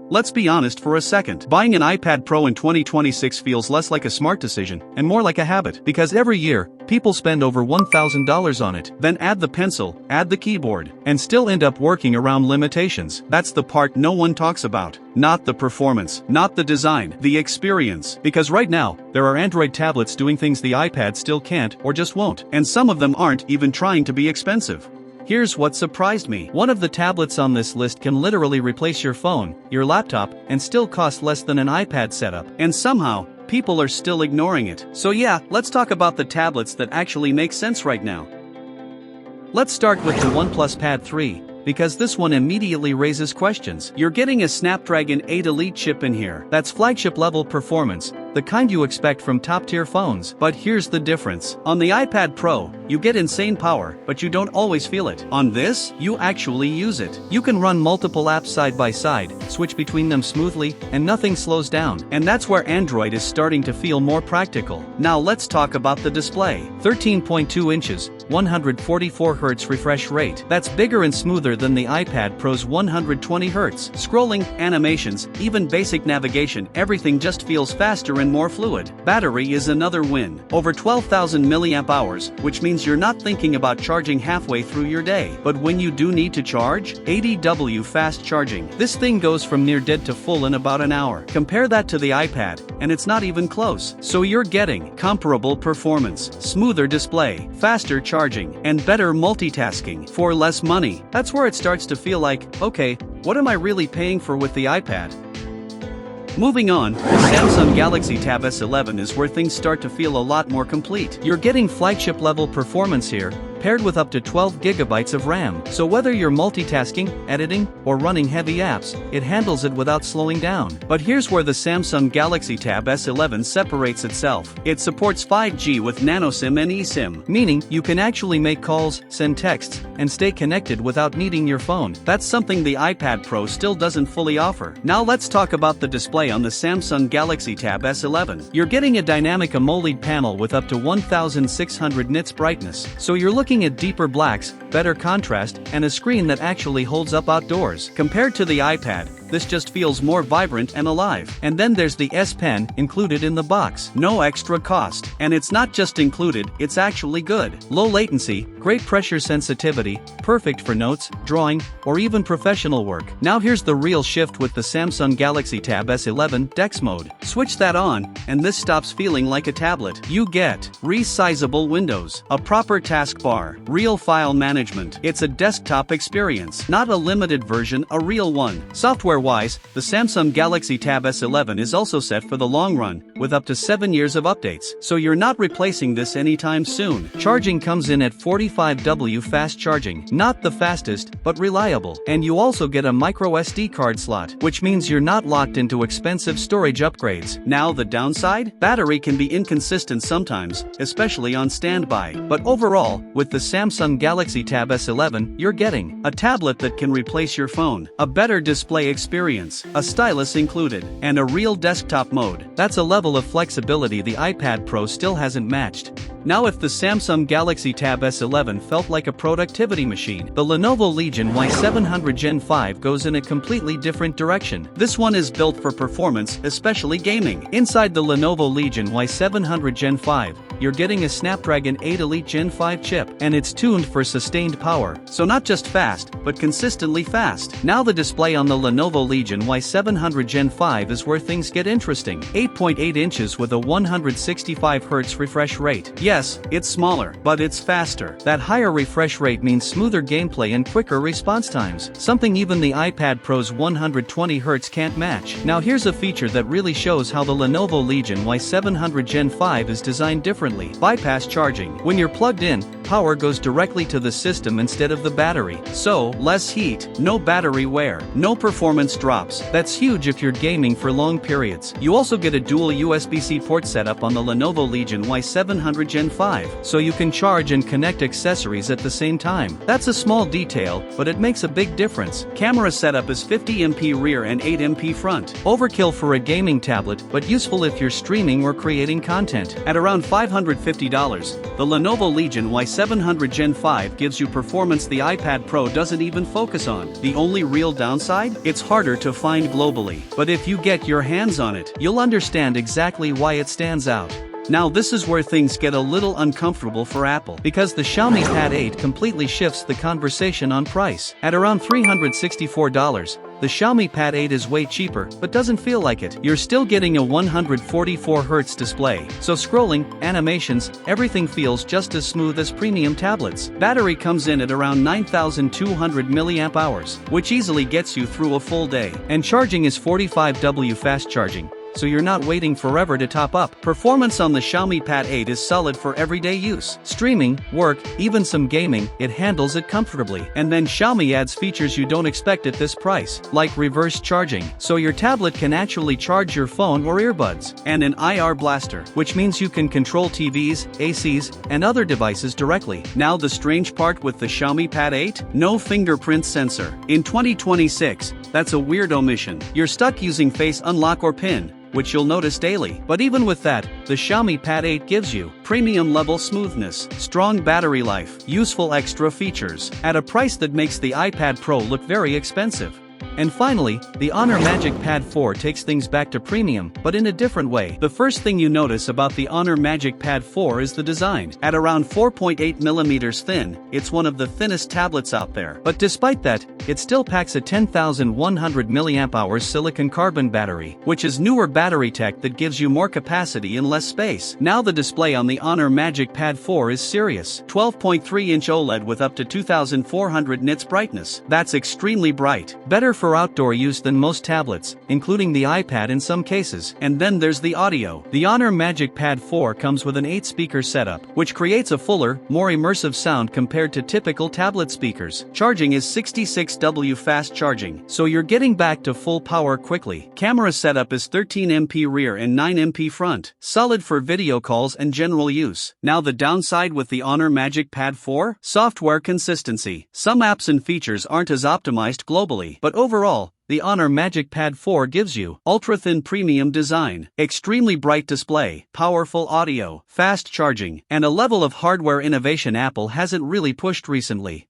Let's be honest for a second. Buying an iPad Pro in 2026 feels less like a smart decision and more like a habit, because every year, people spend over $1,000 on it, then add the pencil, add the keyboard, and still end up working around limitations. That's the part no one talks about. Not the performance, not the design, the experience. Because right now, there are Android tablets doing things the iPad still can't or just won't, and some of them aren't even trying to be expensive. Here's what surprised me. One of the tablets on this list can literally replace your phone, your laptop, and still cost less than an iPad setup. And somehow, people are still ignoring it. So yeah, let's talk about the tablets that actually make sense right now. Let's start with the OnePlus Pad 3. Because this one immediately raises questions. You're getting a Snapdragon 8 Elite chip in here. That's flagship level performance, the kind you expect from top-tier phones. But here's the difference. On the iPad Pro, you get insane power, but you don't always feel it. On this, you actually use it. You can run multiple apps side by side, switch between them smoothly, and nothing slows down. And that's where Android is starting to feel more practical. Now let's talk about the display. 13.2 inches, 144Hz refresh rate. That's bigger and smoother than the iPad Pro's 120Hz. Scrolling, animations, even basic navigation, everything just feels faster and more fluid. Battery is another win. Over 12,000 mAh, which means you're not thinking about charging halfway through your day. But when you do need to charge, 80W fast charging. This thing goes from near dead to full in about an hour. Compare that to the iPad, and it's not even close. So you're getting comparable performance, smoother display, faster charging, and better multitasking for less money. That's where it starts to feel like, okay, what am I really paying for with the iPad? Moving on, the Samsung Galaxy Tab S11 is where things start to feel a lot more complete. You're getting flagship level performance here, paired with up to 12 GB of RAM. So whether you're multitasking, editing, or running heavy apps, it handles it without slowing down. But here's where the Samsung Galaxy Tab S11 separates itself. It supports 5G with NanoSIM and eSIM, meaning you can actually make calls, send texts, and stay connected without needing your phone. That's something the iPad Pro still doesn't fully offer. Now let's talk about the display on the Samsung Galaxy Tab S11. You're getting a dynamic AMOLED panel with up to 1600 nits brightness. So you're looking at deeper blacks, better contrast, and a screen that actually holds up outdoors. Compared to the iPad, this just feels more vibrant and alive. And then there's the S Pen included in the box. No extra cost. And it's not just included, it's actually good. Low latency, great pressure sensitivity, perfect for notes, drawing, or even professional work. Now here's the real shift with the Samsung Galaxy Tab S11 DeX mode. Switch that on, and this stops feeling like a tablet. You get resizable windows, a proper taskbar, real file management. It's a desktop experience, not a limited version, a real one. Software-wise, the Samsung Galaxy Tab S11 is also set for the long run, with up to 7 years of updates. So you're not replacing this anytime soon. Charging comes in at 45W fast charging, not the fastest, but reliable. And you also get a micro SD card slot, which means you're not locked into expensive storage upgrades. Now the downside? Battery can be inconsistent sometimes, especially on standby. But overall, with the Samsung Galaxy Tab S11, you're getting a tablet that can replace your phone, a better display experience, a stylus included, and a real desktop mode. That's a level of flexibility the iPad Pro still hasn't matched. Now if the Samsung Galaxy Tab S11 felt like a productivity machine, the Lenovo Legion Y700 Gen 5 goes in a completely different direction. This one is built for performance, especially gaming. Inside the Lenovo Legion Y700 Gen 5, you're getting a Snapdragon 8 Elite Gen 5 chip, and it's tuned for sustained power. So not just fast, but consistently fast. Now the display on the Lenovo Legion Y700 Gen 5 is where things get interesting. 8.8 inches with a 165Hz refresh rate. Yes, it's smaller, but it's faster. That higher refresh rate means smoother gameplay and quicker response times, something even the iPad Pro's 120Hz can't match. Now here's a feature that really shows how the Lenovo Legion Y700 Gen 5 is designed differently. Bypass charging. When you're plugged in, power goes directly to the system instead of the battery. So, less heat, no battery wear, no performance drops. That's huge if you're gaming for long periods. You also get a dual USB-C port setup on the Lenovo Legion Y700 Gen 5, so you can charge and connect accessories at the same time. That's a small detail, but it makes a big difference. Camera setup is 50MP rear and 8MP front. Overkill for a gaming tablet, but useful if you're streaming or creating content. At around $550, the Lenovo Legion Y700 Y700 Gen 5 gives you performance the iPad Pro doesn't even focus on. The only real downside? It's harder to find globally. But if you get your hands on it, you'll understand exactly why it stands out. Now this is where things get a little uncomfortable for Apple, because the Xiaomi Pad 8 completely shifts the conversation on price. At around $364, the Xiaomi Pad 8 is way cheaper, but doesn't feel like it. You're still getting a 144Hz display, so scrolling, animations, everything feels just as smooth as premium tablets. Battery comes in at around 9,200 mAh, which easily gets you through a full day. And charging is 45W fast charging, so you're not waiting forever to top up. Performance on the Xiaomi Pad 8 is solid for everyday use. Streaming, work, even some gaming, it handles it comfortably. And then Xiaomi adds features you don't expect at this price, like reverse charging, so your tablet can actually charge your phone or earbuds. And an IR blaster, which means you can control TVs, ACs, and other devices directly. Now the strange part with the Xiaomi Pad 8? No fingerprint sensor. In 2026, that's a weird omission. You're stuck using Face Unlock or PIN, which you'll notice daily. But even with that, the Xiaomi Pad 8 gives you premium level smoothness, strong battery life, useful extra features, at a price that makes the iPad Pro look very expensive. And finally, the HONOR MagicPad 4 takes things back to premium, but in a different way. The first thing you notice about the HONOR MagicPad 4 is the design. At around 4.8mm thin, it's one of the thinnest tablets out there. But despite that, it still packs a 10,100 mAh silicon carbon battery, which is newer battery tech that gives you more capacity and less space. Now the display on the HONOR MagicPad 4 is serious. 12.3-inch OLED with up to 2400 nits brightness. That's extremely bright. Better for outdoor use than most tablets, including the iPad in some cases. And then there's the audio. The HONOR MagicPad 4 comes with an 8-speaker setup, which creates a fuller, more immersive sound compared to typical tablet speakers. Charging is 66W fast charging, so you're getting back to full power quickly. Camera setup is 13MP rear and 9MP front, solid for video calls and general use. Now the downside with the HONOR MagicPad 4? Software consistency. Some apps and features aren't as optimized globally, but overall, the HONOR MagicPad 4 gives you ultra-thin premium design, extremely bright display, powerful audio, fast charging, and a level of hardware innovation Apple hasn't really pushed recently.